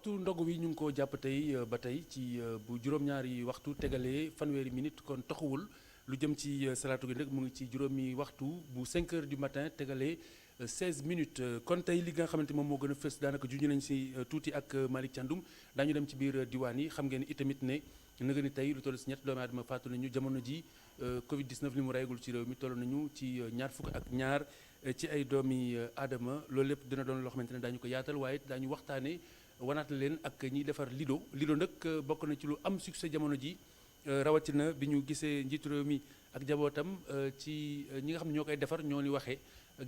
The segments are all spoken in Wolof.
waxtu ndogu wi ñu ngi ko jàpp tey ba tey ci bu juróom-ñaari waxtu tegalee fanweeri minute kon taxawul lu jëm ci salaatu gi nag mu ngi ci juróomi waxtu bu 5 heures du matin tegalee 16 minutes kon tey li nga xamante moom moo gën a fës daanaka juñu nañ si tuuti ak Malick Thiandoum daañu dem ci biir diwaan yi xam ngeen itamit ne na nga ni tey lu toll si ñett doomu aadama faatu nañu jamono ji Covid 19 li mu reygul ci réew mi toll nañu ci ñaar fukk ak ñaar ci ay doomi aadama loolu lépp dina doon loo xamante ne daañu ko yaatal waaye daañu waxtaanee wanaat leen ak ñiy defar Lido nag bokk na ci lu am succès jamono ji rawatina bi ñu gisee njiitu réew mi ak jabootam ci ñi nga xam ne ñoo koy defar ñoo ni waxee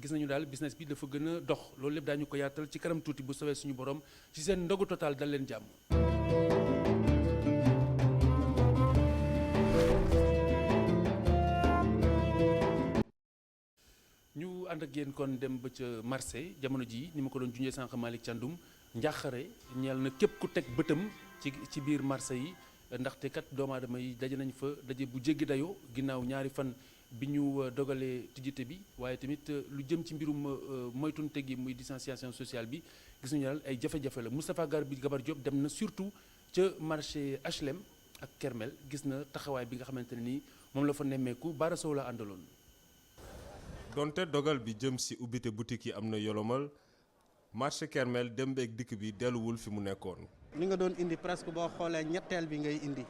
gis nañu daal business bi dafa gën a dox loolu lépp daañu ko yaatal ci kanam tuuti bu sowee suñu borom ci seen ndogu total dal leen jàmm. ñu ànd ak yéen kon dem ba ca Marseille jamono ji ni ma ko doon junjee sànq Malick Thiandoum njàqare ñeel na képp ku teg bëtam ci biir Marseille yi ndaxte kat doomu aadama yi daje nañ fa daje bu jéggi dayoo ginnaaw ñaari fan bi ñu dogalee tijjite bi waaye tamit lu jëm ci mbirum moytunte gi muy distanciation sociale bi gis nañu daal ay jafe-jafe la Moustapha Gabar Diop dem na surtout ca marché HLM ak Kermel gis na taxawaay bi nga xamante ne nii moom la fa nemmeeku Bara Sow la àndaloon. donte dogal bi jëm ci ubbite boutique yi am na yolomal marché Kermel dem beeg dikk bi delluwul fi mu nekkoon. li nga doon indi presque boo xoolee ñetteel bi ngay indi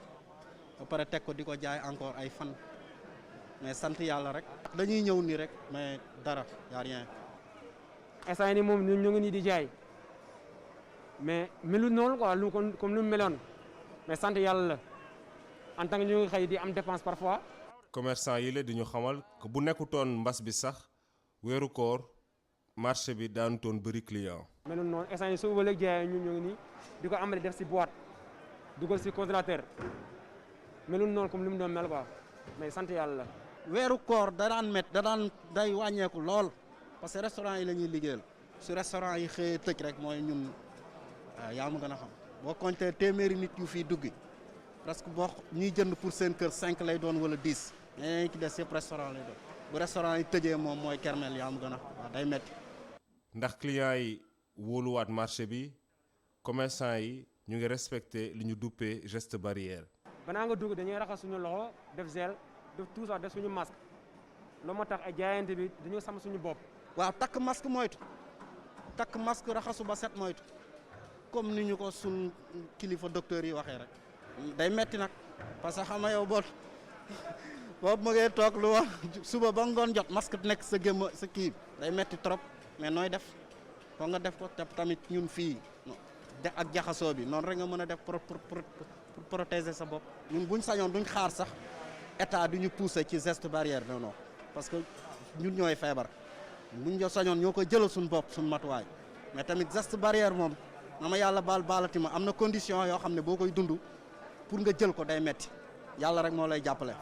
ba pare teg ko di ko jaay encore ay fan mais sant yàlla rek. dañuy ñëw nii rek mais dara y a rien. instant yii nii moom ñu ngi nii di jaay mais melu noonu quoi lu comme lu mu meloon mais sant yàlla la en tant que ñu ngi xëy di am dépense parfois. commerçant yi la di ñu xamal que bu nekkutoon mbas bi sax weeru koor marché bi daanutoon bëri client. melu noonu instant yii suba ba léegi jaay ñu ngi nii di ko amale def si boîte dugal si congélateur melu noonu comme li mu doon mel quoi mais sant yàlla la. weeru koor da daan day wàññeeku lool parce que restaurant yi la ñuy liggéeyal su restaurant yi xëyee tëj rek mooy ñun yaa ma gën a xam boo compté téeméeri nit yu fiy dugg presque boo ñuy jënd pour seen kër 5 lay doon wala 10 mais ki des yëpp restaurant lay doon bu restaurant yi tëjee moom mooy Kermel yaa ma gën a xam day metti ndax client yi wóoluwaat marché bi commerçant yi ñu ngi respecté li ñu duppee geste barrière. banaa nga dugg dañuy raxas suñu loxo def gel def tout ça def suñu masque loo moo tax ay jaayante bi dañoo sam suñu bopp. waaw takk masque moytu takk masque raxasu ba set moytu comme ni ñu ko suñ kilifa docteur yi waxee rek. day metti nag parce que xam nga yow boobu ma ngay toog lu wax suba ba ngoon jot masque nekk sa gémma sa kii day metti trop mais nooy def foog nga def ko te tamit ñun fii ak jaxasoo bi noonu rek nga mën a def pour protéger sa bopp. ñun buñ sañoon duñ xaar sax état du ñu pousser ci geste barrière non parce que ñun ñooy feebar buñ jo sañoon ñoo koy jëlal suñu bopp suñu matuwaay mais tamit geste barrière moom na ma yàlla baalati ma am na condition yoo xam ne boo koy dund pour nga jël ko day metti yàlla rek moo lay jàppale.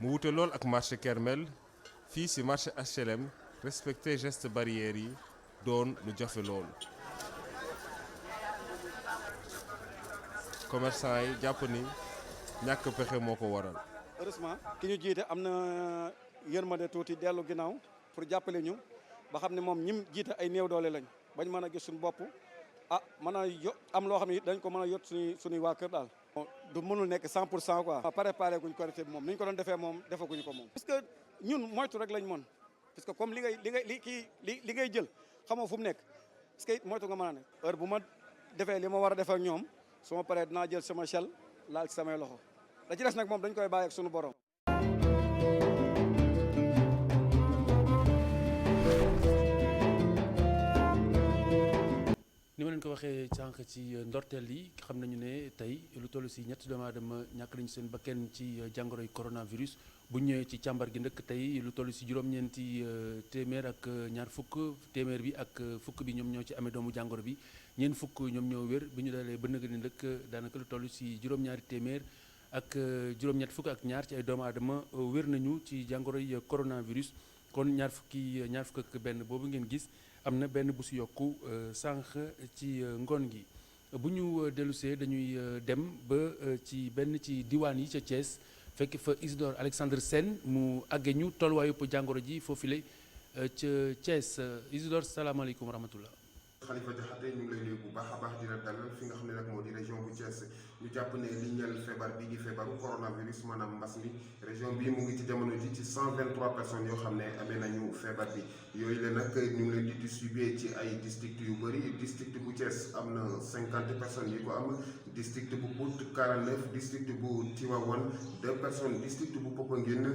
mu wute lool ak marché Kermel fii ci marché HLM respecter geste barrière yi doon lu jafe lool. commerçant yi jàpp ni ñàkk pexe moo ko waral. heureusement ki ñu jiite am na yërmande tuuti dellu ginnaaw pour jàppale ñu ba xam ne moom ñim jiite ay néew doole lañ bañ mën a gis suñu bopp mën a am loo xam ne dañ ko mën a yot suñuy waa kër daal. du mënul nekk 100% quoi. préparé guñ Korité bi moom ni ñu ko doon defee moom defaguñu ko moom. parce que ñun moytu rek lañ mën parce que comme li ngay jël xamoo fu mu nekk parce que moytu nga mën a nekk. heure bu ma defee li ma war a def ak ñoom su ma paree dinaa jël sama chel laal ci samay loxo la ci des nag moom dañ koy bàyyi ak suñu borom. ni ma leen ko waxee sànq ci ndorteel yi xam nañu ne tey lu toll si ñetti doomu aadama ñàkk nañu seen bakkan ci jàngoroy coronavirus bu ñëwee ci càmbar gi ndëkk tey lu toll si juróom-ñeenti téeméer ak ñaar fukk téeméer bi ak fukk bi ñoom ñoo ci amee doomu jàngoro bi ñeent fukk ñoom ñoo wér bi ñu dalee ba nëgë ni ndëkk daanaka lu toll si juróom-ñaari téeméer ak juróom-ñett fukk ak ñaar ci ay doomu aadama wér nañu ci jàngoroy coronavirus kon ñaar fukk ak benn boobu ngeen gis am na benn bu si yokku sànq ci ngoon gi bu ñu dellusee dañuy dem ba ci benn ci diwaan yi ca Thiès fekk fa Isidore Alexandre Sène mu àggee ñu tolluwaayu jàngoro ji foofule ca Thiès Isidore salaamaaleykum wa rahmatullah. Khalifa Diakhaté ñu ngi lay nuyu bu baax a baax di la dalal fi nga xam ne nag moo di région bu Thiès ñu jàpp ne li ñeel feebar bii di feebaru coronavirus maanaam mbas mi région bi mu ngi ci jamono ji ci 123 personnes yoo xam ne amee nañu feebar bi yooyu la nag ñu ngi leen di distribuer ci ay district yu bëri district bu Thiès am na 50 personnes yi ko am district bu Pout 49 district bu Tivaouane 2 personnes district bu Popenguine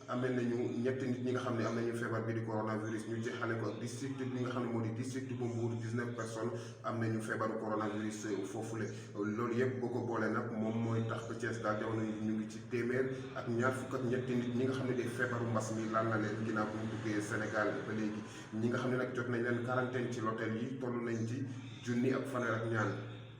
amee nañu ñetti nit ñi nga xam ne am nañu feebar bi di coronavirus ñu jeexale ko ak district bi nga xam ne moo di district bu Mbour 19 personnes am nañu feebaru coronavirus foofule loolu yëpp boo ko boole nag moom mooy tax ba Thiès daal jamono ñu ngi ci téeméer ak ñaar fukk ak ñetti nit ñi nga xam ne de feebaru mbas mi laal na leen ginnaaw bu ñu duggee Sénégal ba léegi ñi nga xam ne nag jot nañ leen quarantaine ci l'hôtel yi toll nañ ci junni ak fanweer ak ñaan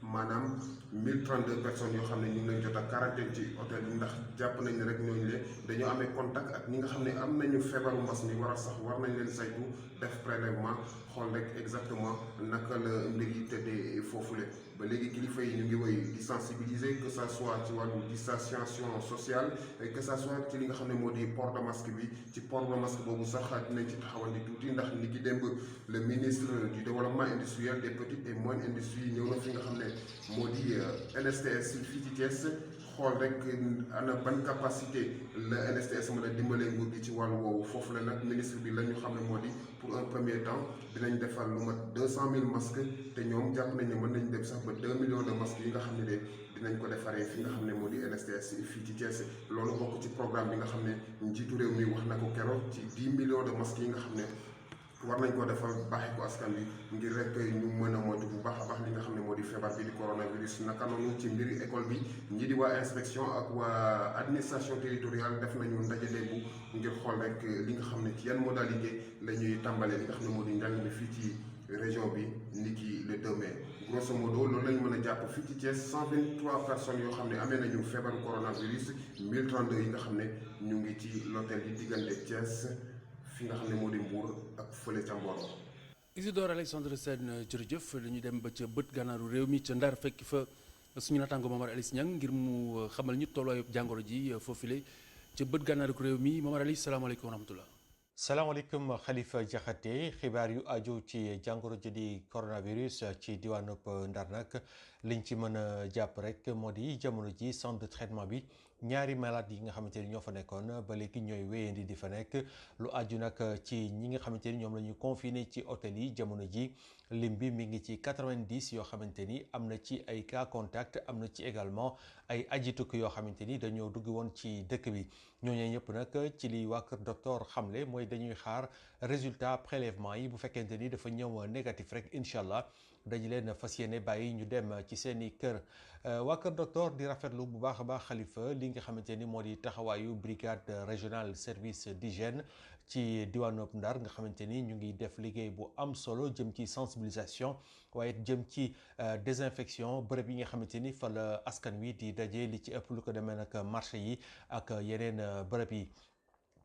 maanaam 1032 personnes yoo xam ne ñu ngi leen jot a quarantaine ci hôtel yi ndax jàpp nañ ne rek ñooñu le dañoo amee contact ak ñi nga xam ne am nañu feebaru mbas mi war a sax war nañ leen saytu def prélèvement xool rek exactement naka la mbir yi tëddee foofule ba léegi kilifa yi ñu ngi woy di sensibiliser que ça soit ci wàllu distanciation sociale que ça soit ci li nga xam ne moo di port de masque bi ci port de masque boobu sax dinañ ci taxawal di tuuti ndax ni ki démb le ministre du développement industriel des petites et moyennes industries ñëw na fi nga xam ne moo di LSTS fii ci Thiès xool rek ana ban capacité la LSTS mën a dimbalee nguur gi ci wàllu woowu foofu la nag ministre bi la ñu xam ne moo di pour un premier temps dinañ defar lu mat 200 000 masques te ñoom jàpp nañ ne mën nañ dem sax ba 2 millions de masques yi nga xam ne de dinañ ko defaree fi nga xam ne moo di LSTS fii ci Thiès loolu bokk ci programme bi nga xam ne njiitu réew mi wax na ko keroog ci 10 millions de masques yi nga xam ne war nañ ko defal baaxee ko askan bi ngir rek ñu mën a moytu bu baax a baax li nga xam ne moo di feebar bi di coronavirus naka noonu ci mbiri école bi ñii di waa inspection ak waa administration territoriale def nañu ndaje léegi ngir xool rek li nga xam ne ci yan modalité la ñuy tàmbalee li nga xam ne moo di njàng mi fii ci région bi ni ki le 2 mai grosso modo loolu lañ mën a jàpp fii ci Thiès 123 personnes yoo xam ne amee nañu feebaru coronavirus 1032 yi nga xam ne ñu ngi ci l'hôtel yi diggante Thiès fi nga xam ne moo di Mbour ak fële ca Mboro. Isidore Alexandre Sène jërëjëf dañuy dem ba ca bët gànnaaru réew mi ca Ndar fekk fa suñu naataango Momar Alice Niang ngir mu xamal ñu tolluwaayu jàngoro ji foofile ca bët gànnaaru réew mi Momar Alice salaamaaleykum wa rahmatullah. salaamaaleykum Khalifa Diakhaté xibaar yu aju ci jàngoro ji di coronavirus ci diwaanub Ndar nag liñ ci mën a jàpp rek moo di jamono ji centre de traitement bi ñaari malade yi nga xamante ni ñoo fa nekkoon ba léegi ñooy wéyandi di fa nekk lu aju nag ci ñi nga xamante ni ñoom la ñu confiné ci hôtel yi jamono ji lim bi mi ngi ci 90 yoo xamante ni am na ci ay cas contact am na ci également ay aji tukki yoo xamante ni dañoo dugg woon ci dëkk bi ñooñu ñëpp nag ci li waa kër docteur xamle mooy dañuy xaar résultat prélèvement yi bu fekkente ni dafa ñëw négatif rek incha allah dañu leen fas yéene bàyyi ñu dem ci seen i kër waa kër docteur di rafetlu bu baax a baax Khalifa li nga xamante ni moo di taxawaayu brigade régionale service d'hygiène ci diwaanu Ndar nga xamante ni ñu ngi def liggéey bu am solo jëm ci sensibilisation waaye jëm ci désinfection bërëb yi nga xamante ni fa la askan wi di daje li ci ëpp lu ko demee nag marché yi ak yeneen bërëb yi.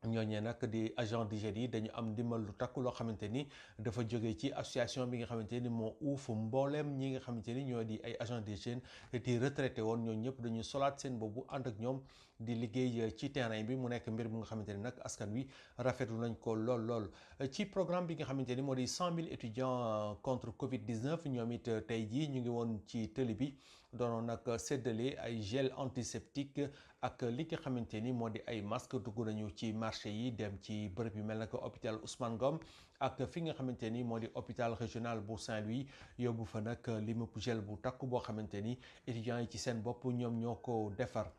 ñooñee nag di agent d'hygiène yi dañu am ndimbal lu takku loo xamante ni dafa jóge ci association bi nga xamante ni moo uuf mbooleem ñi nga xamante ni ñoo di ay agent d'hygiène di retraité woon ñoo ñëpp dañu solaat seen boobu ànd ak ñoom di liggéey ci terrain bi mu nekk mbir bu nga xamante ni nag askan wi rafetlu nañ ko lool ci programme bi nga xamante ni moo di 100 000 étudiants contre Covid-19 ñoom it tey jii ñu ngi woon ci tëli bi doonoon nag séddale ay gel antiseptique ak li nga xamante ni moo di ay masque dugg nañu ci marché yi dem ci bërëb yu mel na ko hôpital Ousmane Ngom ak fi nga xamante ni moo di hôpital régional bu Saint-Louis yóbbu fa nag limu gel bu takku boo xamante ni étudiants yi ci seen bopp ñoom ñoo ko defar.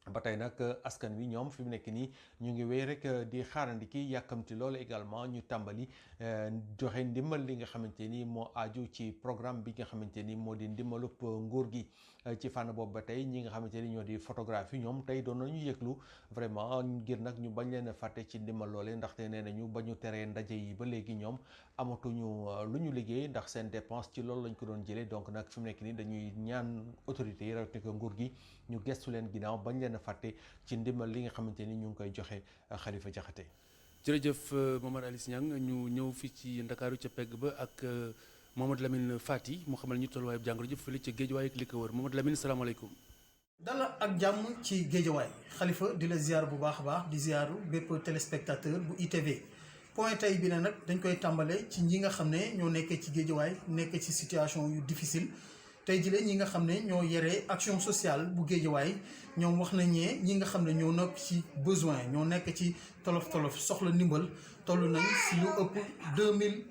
ba tey nag askan wi ñoom fi mu nekk nii ñu ngi wéy rek di xaarandi ki yàkkamti loolu également ñu tàmbali joxe ndimbal li nga xamante ni moo aju ci programme bi nga xamante ni moo di ndimbalub nguur gi ci fànn boobu ba tey ñi nga xamante ni ñoo di photographie ñoom tey doon nañu yëglu vraiment ngir nag ñu bañ leen a fàtte ci ndimbal loole ndaxte nee nañu ba ñu teree ndaje yi ba léegi ñoom amatuñu lu ñu liggéey ndax seen dépense ci loolu lañ ko doon jëlee donc nag fi mu nekk nii dañuy ñaan autorités yi rawatina ko nguur gi ñu gestu leen ginnaaw bañ leen fàtte ci ndimbal li nga xamante ni ñu ngi koy joxe Khalifa Diakhaté. jërëjëf Momar Alice Niang ñu ñëw fii ci Ndakaaru ca pegg ba ak Mamadou Lamine Fati mu xamal ñu tolluwaayu jàngoro ji fële ca Géejawaay ak li ko wër Mamadou Lamine salaamaaleykum. dala ak jàmm ci Géejawaay Khalifa di la ziar bu baax a baax di ziaru bépp téléspectateur bu ITV point tey bi ne nag dañ koy tàmbale ci ñi nga xam ne ñoo nekkee ci Géejawaay nekk ci situation yu difficile tey jii ñi nga xam ne ñoo yore action sociale bu Géejawaay ñoom wax nañ ne ñi nga xam ne ñoo nekk ci besoin ñoo nekk ci tolof soxla ndimbal toll nañ si lu ëpp 2000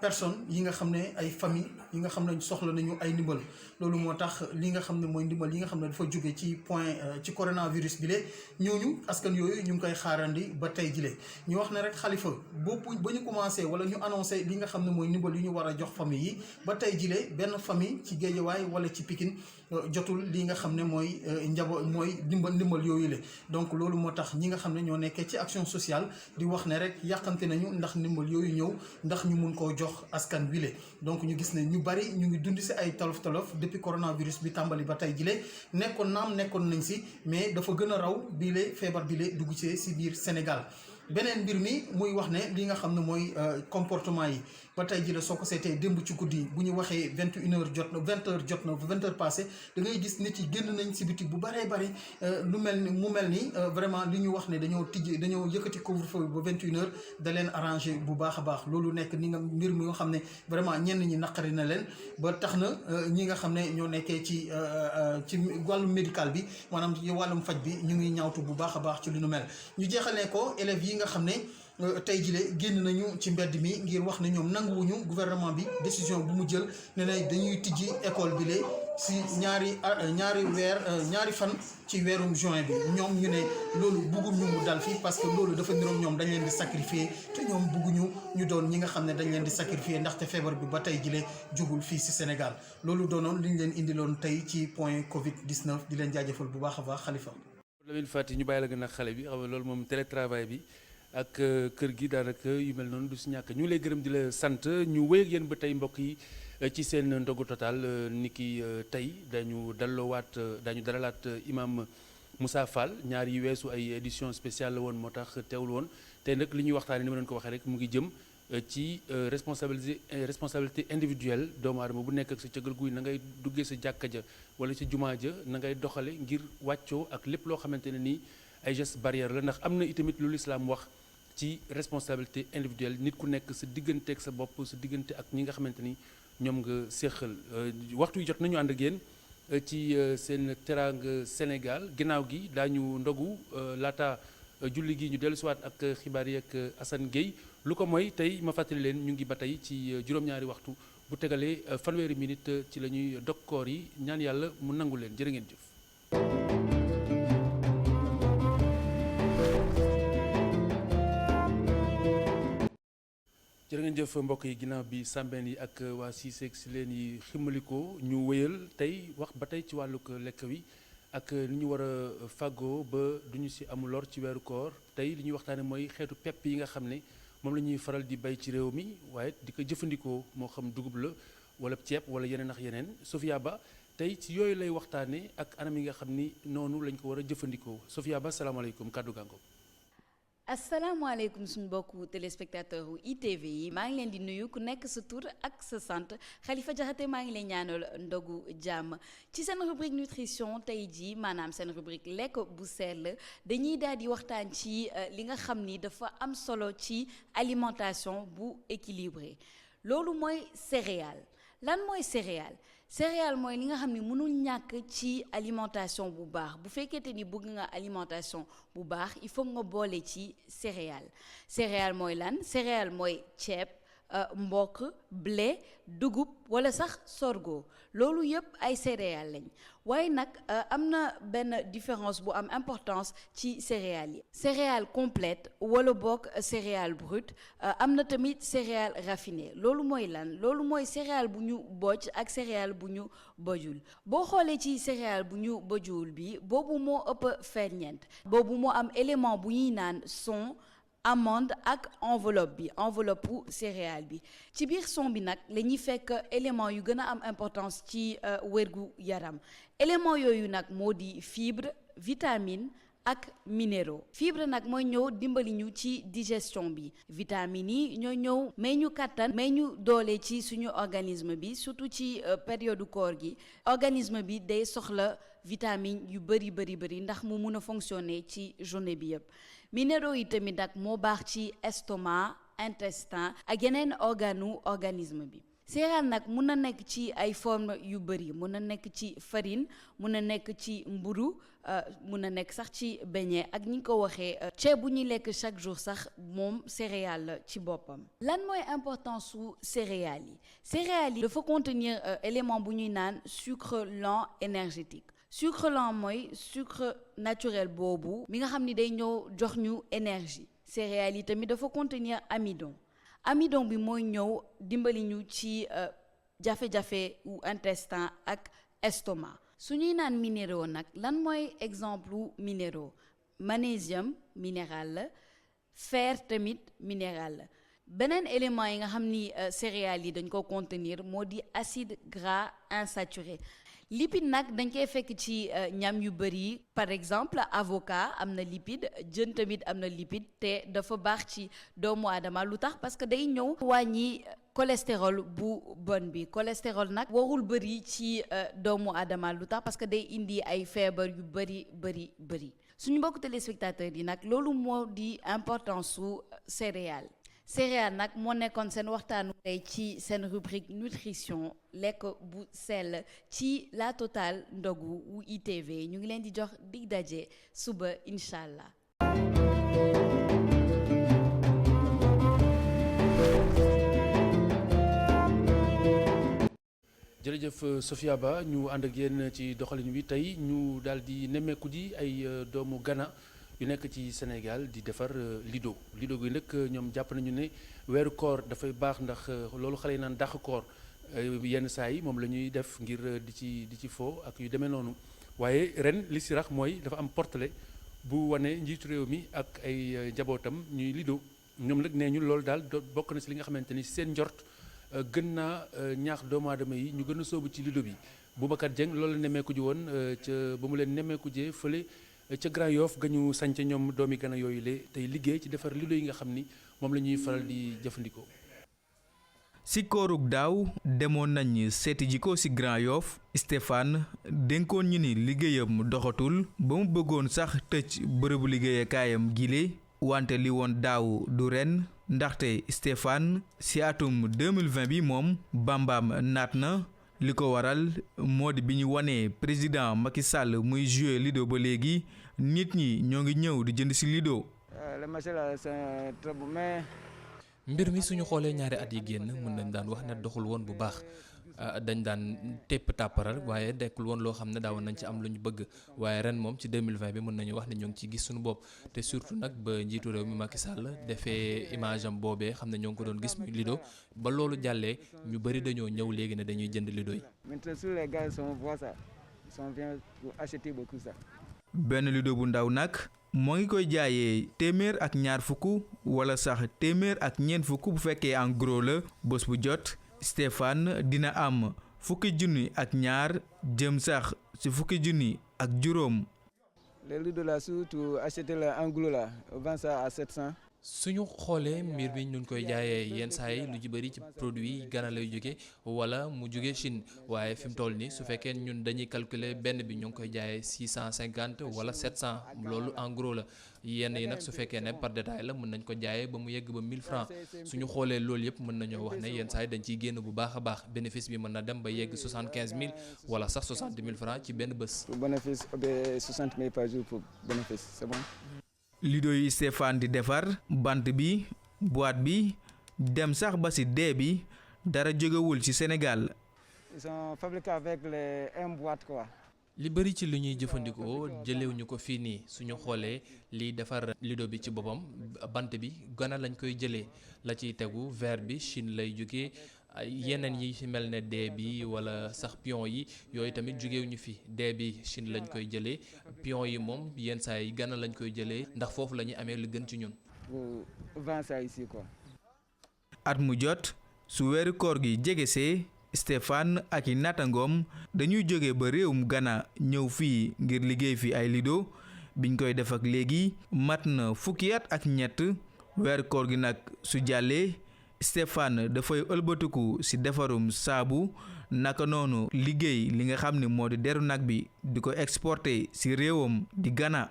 personnes yi nga xam ne ay famille yi nga xam ne soxla nañu ay ndimbal loolu moo tax li nga xam ne mooy ndimbal yi nga xam ne dafa jóge ci point ci coronavirus bi le ñooñu askan yooyu ñu ngi koy xaarandi ba tey jile ñu wax ne rek Khalifa boobu ba ñu commencé wala ñu annoncé li nga xam ne mooy ndimbal yu ñu war a jox famille yi ba tey jile benn famille ci Géejawaay wala ci Pikine jotul li nga xam ne mooy mooy ndimbal yooyu le donc loolu moo tax ñi nga xam ne ñoo nekkee ci action sociale di wax ne rek yàqante nañu ndax ndimbal yooyu ñëw ndax ñu mun koo jox askan wi le donc ñu gis ne ñu bari ñu ngi dund si ay tolof depuis coronavirus bi tàmbali ba tey jile nekkoon nañ si mais dafa gën a raw biile feebar bile dugg si biir Sénégal beneen mbir mi muy wax ne li nga xam ne mooy comportement yi ba tey jii la soo ko seetee démb ci guddi bu ñu waxee 21h jot na 20h passé da ngay gis nit yi génn nañ si biti bu bëree bëri mu mel ni vraiment li ñu wax ne dañoo yëkkati couvre-feu ba 21h da leen arrangé bu baax a baax loolu nekk ni nga mbir mi nga xam ne vraiment ñenn ñi naqari na leen ba tax na ñi nga xam ne ñoo nekkee ci wàllum médical bi maanaam ci wàllum faj bi ñu ngi ñaawtu bu baax a baax ci li nu mel ñu jeexalee ko élèves yi nga xam ne tey jile génn nañu ci mbedd mi ngir wax ne ñoom nanguwuñu gouvernement bi décision bu mu jël ne na dañuy tijji école bi le si ñaari fan ci weerum juin bi ñoom ñu ne loolu bugguñu mu dal fii parce que loolu dafa niroog ñoom dañ leen di sacrifier te ñoom bugguñu ñu doon ñi nga xam ne dañ leen di sacrifier ndaxte feebar bi ba tey jile jugul fii si Sénégal loolu doonoon li ñu leen indiloon tey ci point Covid 19 di leen jaajëfal bu baax a baax Khalifa. Lamine Fati ñu bàyyi la gën a xale bi xam nga loolu moom télétravail bi ak kër gi daanaka yu mel noonu du si ñàkk ñu ngi lay gërëm di la sant ñu wéy ak yéen ba tey mbokk yi ci seen ndogu total ni ki tey dañu dalalaat imam Moussa Fall ñaar yi weesu ay édition spéciale la woon moo tax teewul woon tey nag li ñuy waxtaanee ni ma leen ko waxee rek mu ngi jëm ci responsabilité individuelle doomu aadama bu nekk ak sa cëgal guy na ngay duggee sa jàkka ja wala sa jumaa ja na ngay doxale ngir wàccoo ak lépp loo xamante ne nii ay gestes barrières la ndax am na itamit lu lislaam wax ci responsabilité individuelle nit ku nekk sa diggante ak sa bopp sa diggante ak ñi nga xamante ni ñoom nga séqal waxtu yi jot nañu ànd ak yéen ci seen Teranga Sénégal ginnaaw gi daañu ndogu laata julli gi ñu dellu siwaat ak xibaar yi ak Assane Gueye lu ko mooy tey ma fàttali leen ñu ngi ba tey ci juróom-ñaari waxtu bu tegalee fanweeri minute ci la ñuy dog koor yi ñaan yàlla mu nangu leen jërë ngeen jëf. jërë ngeen jëf mbokk yi ginnaaw bi sàmbeen yi ak waa Cissé si leen yi ximmalikoo ñu wéyal tey wax ba tey ci wàllug lekk wi ak li ñu war a fàggoo ba duñu si amul lor ci weeru koor tey li ñuy waxtaane mooy xeetu pepp yi nga xam ne moom la ñuy faral di bay ci réew mi waaye di ko jëfandikoo moo xam dugub la wala ceeb wala yeneen ak yeneen Sofia Ba tey ci yooyu lay waxtaane ak anam yi nga xam ni noonu lañ ko war a jëfandikoo Sofia Ba salaamaaleykum kàddu gàngo asalaamaaleykum suñu mbokku téléspectateur wu ITV yi maa ngi leen di nuyu ku nekk sa tur ak sa sant Khalifa Diakhaté maa ngi leen ñaanal ndogu jàmm ci seen rubrique nutrition tey jii maanaam seen rubrique lekk bu sell dañuy daal di waxtaan ci li nga xam ni dafa am solo ci alimentation bu équilibrée loolu mooy céréale lan mooy céréale mooy li nga xam ne mënul ñàkk ci alimentation bu baax bu fekkente ni bëgg nga alimentation bu baax il faut nga boole ci céréale mooy lan céréale mooy ceeb mboq blé dugub wala sax sorgho loolu yëpp ay céréales lañ waaye nag am na benn différence bu am importance ci céréales yi céréale complète wala bokk céréale brute am na tamit céréale raffinée loolu mooy lan loolu mooy céréale bu ñu bojj ak céréale bu ñu bojjul boo xoolee ci céréale bu ñu bojjul bi boobu moo ëpp ferñeent boobu moo am élément bu ñuy naan son amande ak enveloppe bu céréale bi ci biir son bi nag la ñuy fekk élément yu gën a am importance ci wérgu yaram élément yooyu nag moo di fibre vitamine ak minéraux fibre nag mooy ñëw dimbali ñu ci digestion bi vitamines yi ñoo ñëw may ñu kàttan may ñu doole ci suñu organisme bi surtout ci période koor gi organisme bi day soxla vitamine yu bëri ndax mu mun a fonctionner ci journée bi yëpp minéraux yi tamit nag moo baax ci estomac intestin ak yeneen organisme bi. céréale nag mun na nekk ci ay forme yu bëri, mun na nekk ci farine, mun na nekk ci mburu, mun na nekk sax ci beignet ak ñi ko waxee ceeb bu ñuy lekk chaque jour sax moom céréale la ci boppam. lan mooy importance su céréales yi? céréales yi dafa contenir élément bu ñuy naan sucre lent énergétique. sucre lent mooy sucre naturel boobu mi nga xam ni day ñëw jox ñu énergie. céréales yi tamit dafa contenir amidon. amidon bi mooy ñëw dimbali ñu ci jafe-jafe ou intestin ak estomac. su ñuy naan minéraux nag lan mooy exemple minéraux? magnésium minéral la, fer tamit minéral la. beneen élément yi nga xam ni céréales yi dañ ko contenir moo di acide gras insaturé. lipide nag dañ koy fekk ci ñam yu bëri, par exemple avocat am na lipide, jën tamit am na lipide te dafa baax ci doomu aadama. lu tax? parce que day ñëw wàññi cholestérol bu bon bi. cholestérol nag warul bëri ci doomu aadama. lu tax? parce que day indi ay feebar yu bëri. suñu mbokk téléspectateurs yi nag loolu moo di importance su céréales. céréales nag moo nekkoon seen waxtaanu tey ci seen rubrique nutrition lekk bu sell ci la Total ndogu wu ITV. ñu ngi leen di jox dig daje suba incha allah. jërëjëf Sophia Ba, ñu ànd ak yéen ci doxalin wi tey ñu daal di nemmeeku ji ay doomu Ghana yu nekk ci Sénégal di defar lido gi nag ñoom jàpp nañu ne weeru koor dafay baax ndax loolu xale yi naan dàq koor yenn saa yi moom la ñuy def ngir di ci fo ak yu demee noonu. waaye ren li si rax mooy dafa am portele bu wane njiitu réew mi ak ay njabootam ñuy lido. ñoom nag nee ñu loolu daal bokk na si li nga xamante ni seen njort gën naa ñaax doomu aadama yi ñu gën a soobu ci lido bi. Boubacar Dieng loolu la nemmeeku ji woon ca ba mu leen nemmeeku jee fële ca Grand Yoff ga ñu sànce ñoom doomi Ghana yooyu le tey liggéey ci defar lido yi nga xam ni moom la ñuy faral di jëfandikoo. si koorug daaw demoon nañ seeti ji ko si Grand Yoff. Stéphane dénkoon ñu ni liggéeyam doxatul ba mu bëggoon sax tëj bërëbu liggéeyakaayam gile wante li woon daaw du ren ndaxte Stéphane si atum 2020 bi moom bambaam naat na. li ko waral moo di bi ñu wanee président Macky Sall muy jouer lido ba léegi nit ñi ñoo ngi ñëw di jënd ci lido. mbir mi suñu xoolee ñaari at yi génn mën nañ daan wax ne doxul woon bu baax dañ daan tépp tàpparal waaye dekkul woon loo xam ne daawoon nañ ci am lu ñu bëgg waaye ren moom ci 2020 bi mën nañu wax ne ñoo ngi ci gis suñu bopp te surtout nag ba njiitu réew mi Macky Sall defee image am boobee xam ne ñoo ngi ko doon gis muy lido ba loolu jàllee ñu bëri dañoo ñëw léegi ne dañuy jënd lido yi. benn lido bu ndaw nag moo ngi koy jaayee téeméer ak ñaar fukk wala sax téeméer ak ñeent fukk bu fekkee en gros la. bés bu jot Stéphane dina am fukki junni ak ñaar jëm sax ci fukki junni ak juróom. les lidos là surtout acheter la en gros là vend ça à 700. suñu xoolee mbir bi ñu koy jaayee yenn saa yi lu ci bëri ci produit yi Ghana lay jóge wala mu jóge Chine waaye fi mu toll nii su fekkee ñun dañuy calculer benn bi ñu ngi koy jaayee 650 wala 700 loolu en gros la yenn yi nag su fekkee ne par détail la mën nañ ko jaayee ba mu yegg ba 1000 francs suñu xoolee loolu yëpp mën nañoo wax ne yenn saa yi dañ ciy génn bu baax a baax bénéfice bi mën na dem ba yegg 75000 wala sax 60000 francs ci benn bés. bénéfice 60000 par jour pour bénéfice c'est bon. lido yi Stéphane di defar bant bi boîte bi dem sax ba ci dee bi dara jógewul ci Sénégal. ils sont fabriqués avec les une boîte quoi. li bëri ci lu ñuy jëfandikoo jëlewuñu ko fii nii suñu xoolee liy defar lido bi ci boppam bant bi Ghana lañ koy jëlee la ciy tegu verre bi Chine lay jógee yeneen yi ci mel ne dee bi wala sax pion yi yooyu tamit jógewuñu fi dee bi Chine lañ koy jëlee pion yi moom yenn saa yi Ghana lañ koy jëlee ndax foofu la ñuy amee lu gën ci ñun. vend ça ici quoi. at mu jot su weeru koor gi jegesee Stéphane ak i natangoom dañuy jóge ba réewum Ghana ñëw fii ngir liggéey fi ay lido biñ koy def ak léegi mat na fukki at ak ñett weeru koor gi nag su jàllee Stéphane dafay ëlbatiku ci defarum saabu naka noonu liggéey li nga xam ne moo di deru nag bi di ko exporter ci réewam di Ghana.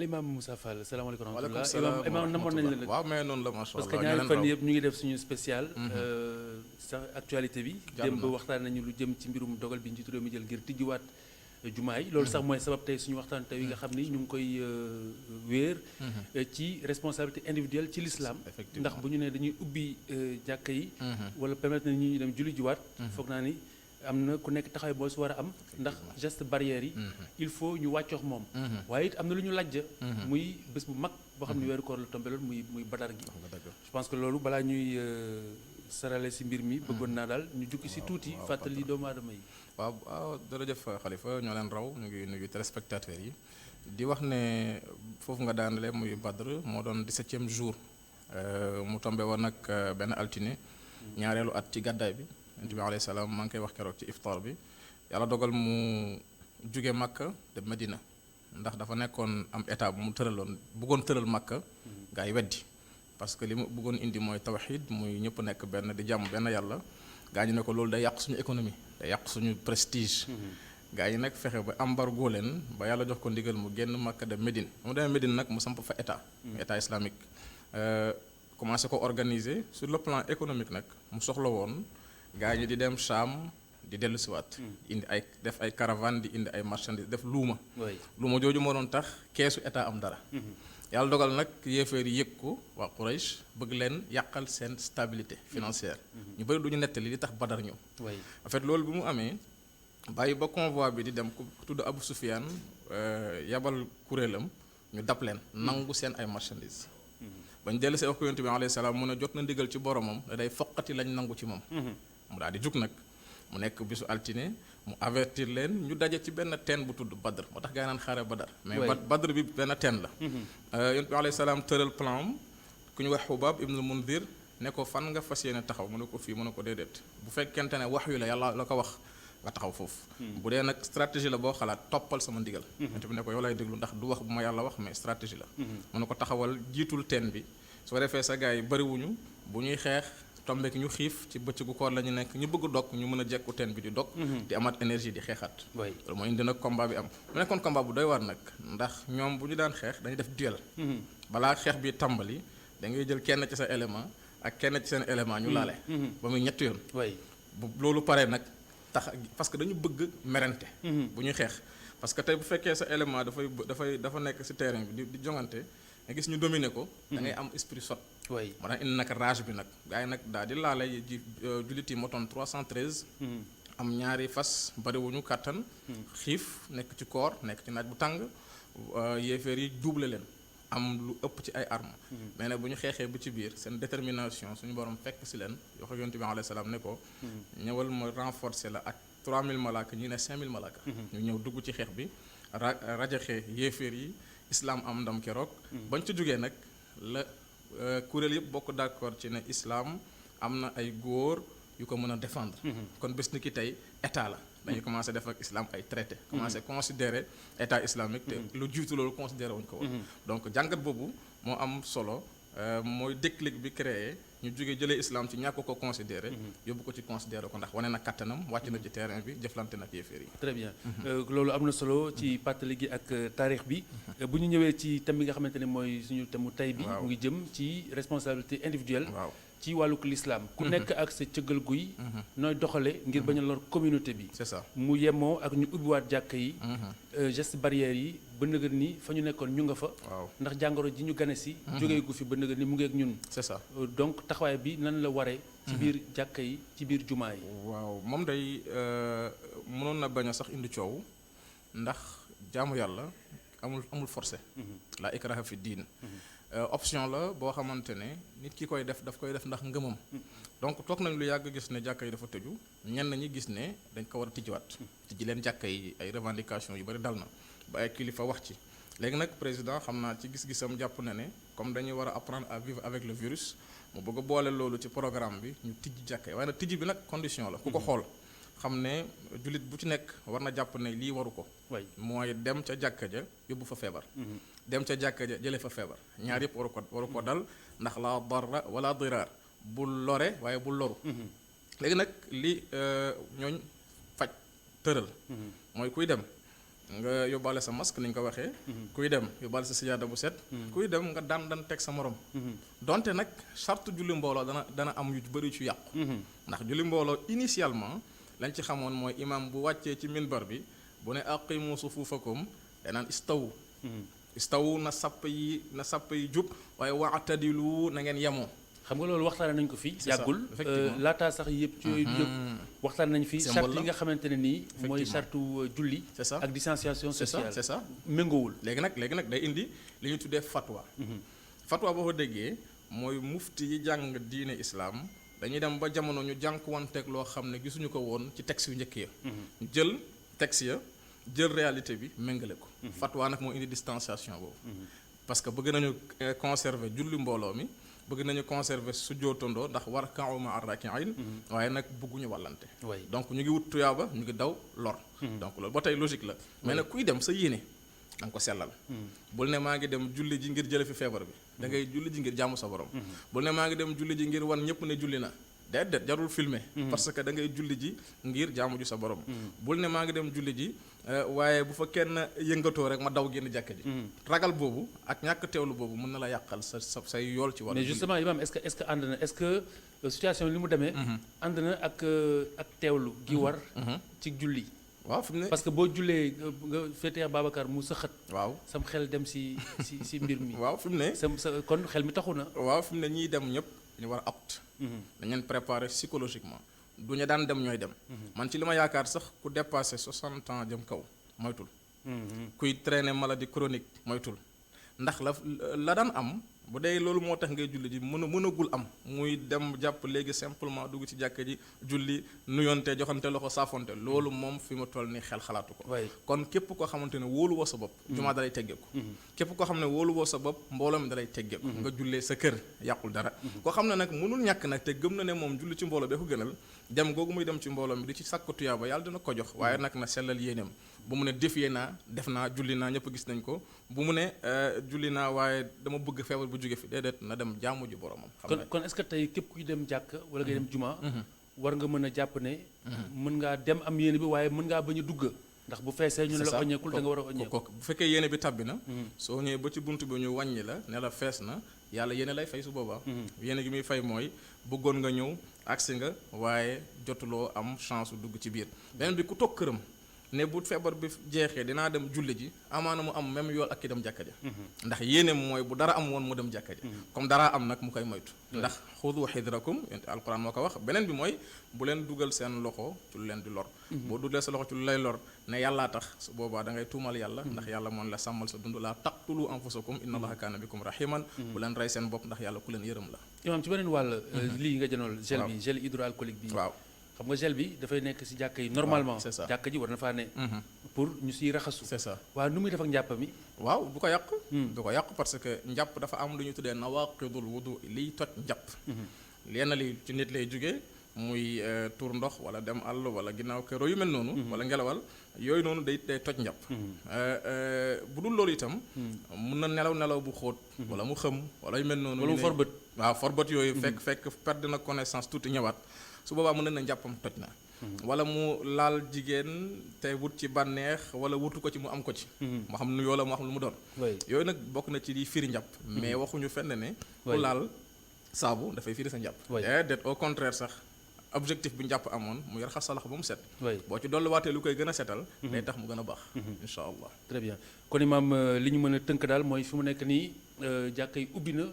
Imam Moussa Fall salaamaaleykum wa waaleykum rahmatulah salaam Imam namoon nañ la waaw mais noonu la macha allah parce que ñaari fan yëpp ñu ngi def suñu spécial sax actualité bi démb waxtaan nañu lu jëm ci mbirum dogal bi njiitu réew mi jël ngir tijjiwaat jumaa yi loolu sax mooy sabab tey suñu waxtaan tey yi nga xam ni ñu ngi koy wéer ci responsabilité individuelle ci l'islam ndax bu ñu ne dañuy ubbi jàkka yi wala permettre na ñu dem julli jiwaat foog naa ni am na ku nekk taxawaay boo si war a am ndax geste barrière yi il faut ñu wàccoox moom waaye it am na lu ñu lajj muy bés bu mag boo xam ne weeru koor la tombé loolu muy badar gi je pense que loolu balaa ñuy sarale si mbir mi bëggoon naa daal ñu jukki si tuuti fàttali doomu aadama yi waaw jërëjëf Khalifa ñoo leen raw ñu ngi nuyu téléspectateurs yi di wax ne foofu nga daanale muy Badr moo doon 17e jour mu tombé woon nag benn altine ñaareelu at ci gàddaay bi Yonent bi alayhi salaam maa ngi koy wax keroog ci iftar bi yàlla dogal mu jóge Makka dem Medina ndax dafa nekkoon am état bu mu tëraloon bëggoon tëral Makka gaa yi weddi parce que li mu bëggoon indi mooy tawxiid muy ñëpp nekk benn di jàmm benn yàlla gaa ñi ne ko loolu day yàq suñu économie day yàq suñu prestige gaa yi nag fexe ba embargo leen ba yàlla jox ko ndigal mu génn Makka dem Médine mu demee Médine nag mu samp fa état islamique commencé ko organiser sur le plan économique nag mu soxla woon gaa ñi di dem Cham di dellu siwaat indi ay def ay caravane di indi ay marchandises def luuma jooju moo doon tax keesu état am dara yàlla dogal nag yéeféer yi yëg ko waa Quraysh bëgg leen yàqal seen stabilité financière ñu bëri du ñu nettali li tax Badar ñëw en fait loolu bi mu amee bàyyi ba convoi bi di dem ku tudd Abu Sufyaan yabal kuréelam ñu dab leen nangu seen ay marchandises bañ dellu see wax ko Yonent bi alayhi salaam mu ne jot na ndigal ci boromam da day foqati lañ nangu ci moom mu daal di jug nag mu nekk bisu altine mu avertir leen ñu daje ci benn teen bu tudd Badr moo tax gaa yi naan xare Badar mais Badr bi benn teen la Yonent bi alayhi salaam tëral plan am ku ñu wax Xubaab ibnul Mundir ne ko fan nga fas yéene taxaw mu ne ko fii mu ne ko déedéet bu fekkente ne wax yu la yàlla la ko wax nga taxaw foofu bu dee nag stratégie la boo xalaat toppal sama ndigal Yonent bi ne ko yow lay déglu ndax du wax bu ma yàlla wax mais stratégie la mu ne ko taxawal jiitul teen bi su ko defee sa gars yi bëriwuñu bu ñuy xeex tombeek ñu xiif ci bëccëgu koor la ñu nekk ñu bëgg dog ñu mën a jekku teen bi di dog di amaat énergie di xeexaat loolu mooy indi nag combat bi am mu nekkoon combat bu doy waar nag ndax ñoom bu ñu daan xeex dañuy def duel balaa xeex bi tàmbali da ngay jël kenn ci sa élément ak kenn ci seen élément ñu laale ba muy ñetti yoon bu loolu paree nag tax parce que dañu bëgg merente bu ñuy xeex parce que tey bu fekkee sa élément dafa nekk ci terrain bi di jongante nga gis ñu dominer ko da ngay am esprit sot moo tax indi nag rage bi nag gars yi nag daal di laale ji jullit yi motoon 313 am ñaari fas bariwuñu kàttan xiif nekk ci koor nekk ci naaj bu tàng yéeféer yi double leen am lu ëpp ci ay armes mais nag bu ñu xeexee bu ci biir seen détermination suñu borom fekk si leen yoo xam Yonent bi alayhi salaam ne ko ñëwal ma renforcer la ak 3000 malaaka ñi ne 5000 malaaka ñu ñëw dugg ci xeex bi rajaxe yéeféer yi islam am ndam keroog bañ ci jógee nag la kuréel yëpp bokk d'accord ci ne islam am na ay góor yu ko mën a défendre kon bés ni ki tey état la dañuy commencé def ak islam ay traité commencé considérer état islamique te lu jiitu loolu considéré wuñ ko woon donc jàngat boobu moo am solo mooy déclic bi créé ñu jógee jëlee islam ci ñàkk ko considéré yóbbu ko ci considéré ko ndax wane na kattanam wàcc na ci terrain bi jëflante nag yéeféer yi très bien loolu am na solo ci pàttali gi ak taarix bi bu ñu ñëwee ci thème bi nga xamante ne mooy suñu thème mu tey bi mu ngi jëm ci responsabilité individuelle ci wàlluk l'islam ku nekk ak sa cëggal guy nooy doxale ngir bañ a lor communauté bi c'est ça mu yemoo ak ñu ubbiwaat jàkka yi geste barrière yi ba nëgër ni fa ñu nekkoon ñu nga fa ndax jàngoro ji ñu gane si jógee gu fi ba nëgër ni mu ngi ak ñun c'est ça donc taxawaay bi nan la waree ci biir jàkka yi ci biir jumaa yi waaw moom day mënoon na bañ a sax indi coow ndax jaamu yàlla amul forcé la ikraha fi diin option la boo xamante ne nit ki koy def daf koy def ndax ngëmam donc toog nañ lu yàgg gis ne jàkka yi dafa tëju ñenn ñi gis ne dañ ko war a tijjiwaat tijji leen jàkka yi ay revendication yu bari dal na ba ay kilifa wax ci léegi nag président xam naa ci gis-gisam jàpp na ne comme dañuy war a apprendre à vivre avec le virus mu bëgg a boole loolu ci programme bi ñu tijji jàkka yi waaye nag tijji bi nag condition la ku ko xool xam ne jullit bu ci nekk war na jàpp ne lii waru ko mooy dem ca jàkka ja yóbbu fa feebar dem ca jàkka ja jële fa feebar ñaar yëpp waru ko dal ndax la darra wala diraar bul lore waaye bul loru léegi nag li ñooñ faj tëral mooy kuy dem nga yóbbaale sa masque ni ñu ko waxee. kuy dem yóbbaale sa sijaada bu set. kuy dem nga daan teg sa morom. donte nag charte julli mbooloo dana am yu bëri ci yàqu. ndax julli mbooloo initialement lañ ci xamoon mooy imam bu wàccee ci minbar bi bu ne aqimu sufufakum danaan istawu na sapp yi jub waaye wa'tadilu na ngeen yemoo. xam nga loolu waxtaane nañ ko fii yàggul laataa sax yëpp ci yooyu yëpp waxtaan nañ fi charte yi nga xamante ne nii mooy chartu julli ak distanciation sociale c'est ça méngoowul léegi nag day indi li ñu tuddee fatwa fatwa boo ko déggee mooy mufti yi jàng diine islam dañuy dem ba jamono ñu jànkuwanteeg loo xam ne gisuñu ko woon ci texte yu njëkk ya jël texte ya jël réalité bi méngale ko fatwa nag moo indi distanciation boobu parce que bëgg nañu conserver julli mbooloo mi bëgg nañu conserver sujjootandoo ndax warka'u ma'a raaki'iin waaye nag bëgguñu wàllante donc ñu ngi wut tuyaaba ñu ngi daw lor donc loolu ba tey logique la mais nag kuy dem sa yéene da nga ko sellal bul ne maa ngi dem julli ji ngir jële fi feebar bi da ngay julli ji ngir jaamu sa borom bul ne maa ngi dem julli ji ngir wan ñëpp ne julli na déedéet jarul filmer parce que da ngay julli ji ngir jaamu ji sa borom bul ne maa ngi dem julli ji waaye bu fa kenn yëngatoo rek ma daw génn jàkka ji ragal boobu ak ñàkk teewlu boobu mën na la yàqal say yool ci wàllu mais justement imam est-ce que ànd na est-ce que situation li mu demee ànd na ak teewlu gi war ci julli waaw fi mu ne parce que boo jullee nga féetee Babacar mu sëxat waaw sam xel dem si mbir mi waaw fi mu ne sa kon xel mi taxu na waaw fi mu ne ñiy dem ñëpp ñu war a apte dañ leen préparer psychologiquement du ñu daan dem ñooy dem man ci li ma yaakaar sax ku dépassé 60 ans jëm kaw moytul kuy traîner maladie chronique moytul ndax la daan am bu dee loolu moo tax ngay julli ji mënagul am muy dem jàpp léegi simplement dugg ci jàkka ji julli nuyonte joxante loxo saafonte loolu moom fi ma toll ni xel xalaatu ko kon képp koo xamante ne wóolu woo sa bopp jumaa dalay teggeeku képp koo xam ne wóolu woo sa bopp mbooloo mi dalay teggeeku nga jullee sa kër yàqul dara koo xam ne nag mënul ñàkk nag te gëm na ne moom julli ci mbooloo bee ko gënal dem googu muy dem ci mbooloo mi di ci sàkku tuyaaba yàlla dina ko jox waaye nag na sellal yéeneem bu mu ne defee naa def naa julli naa ñëpp gis nañ ko bu mu ne julli naa waaye dama bëgg feebar bu jóge fi déedéet na dem jaamu ji boromam. kon est-ce que tey képp kuy dem jàkk wala ngay dem juma. war nga mën a jàpp ne. mën ngaa dem am yéene bi waaye mën ngaa bañ a dugg. ndax bu feesee ñu ne la oññeekul da nga war a oññeeku. bu fekkee yéene bi tabbi na. soo ñëwee ba ci bunt bi ñu wàññi la ne la fees na yàlla yéene lay fay su boobaa. yéene gi muy fay mooy bëggoon nga ñëw agsi nga waaye jotuloo am chance dugg ci biir beneen bi ku toog këram. ne bu feebar bi jeexee dinaa dem julli ji amaana mu am même yool ak ki dem jàkka ja ndax yéene mooy bu dara am woon mu dem jàkka ja comme dara am nag mu koy moytu ndax xudu xidrakum alquran moo ko wax beneen bi mooy bu leen dugal seen loxo ci lu leen di lor boo dugalee sa loxo ci lu lay lor ne yàllaa tax su boobaa da ngay tuumal yàlla ndax yàlla moon la sàmmal sa dund laa taqtulu anfusakum inna allaha kaana bikum rahiman bu leen rey seen bopp ndax yàlla ku leen yërëm la imaam ci beneen wàll lii nga jënool gel hydroalcoolique bi waaw xam nga gel bi dafay nekk ci jàkka yi normalement c'est ça jàkka ji war na faa ne pour ñu siy raxasu c'est ça waaw nu muy def ak njàpp mi waaw du ko yàq du ko yàq parce que njàpp dafa am lu ñu tuddee nawaqidul wudu liy toj njàpp lenn li ci nit lay jógee muy tuur ndox wala dem àll wala ginnaaw kër yu mel noonu wala ngelawal yooyu noonu day toj njàpp bu dul loolu itam mun na nelaw bu xóot wala mu xëm wala yu mel noonu wala mu forbët waaw forbët yooyu fekk perdre na connaissance tuuti ñëwaat su boobaa mën na njàppam toj na wala mu laal jigéen te wut ci bànneex wala wutu ko ci mu am ko ci moo xam nu yoo la moo xam lu mu doon yooyu nag bokk na ci liy firi njàpp mais waxuñu fenn ne ku laal saabu dafay firi sa njàpp déedéet au contraire sax objectif bi njàpp amoon mu raxas sa loxo ba mu set boo ci dolluwaatee lu koy gën a setal day tax mu gën a baax insha allah très bien kon imaam li ñu mën a tënk daal mooy fi mu nekk nii jàkka yi ubbi na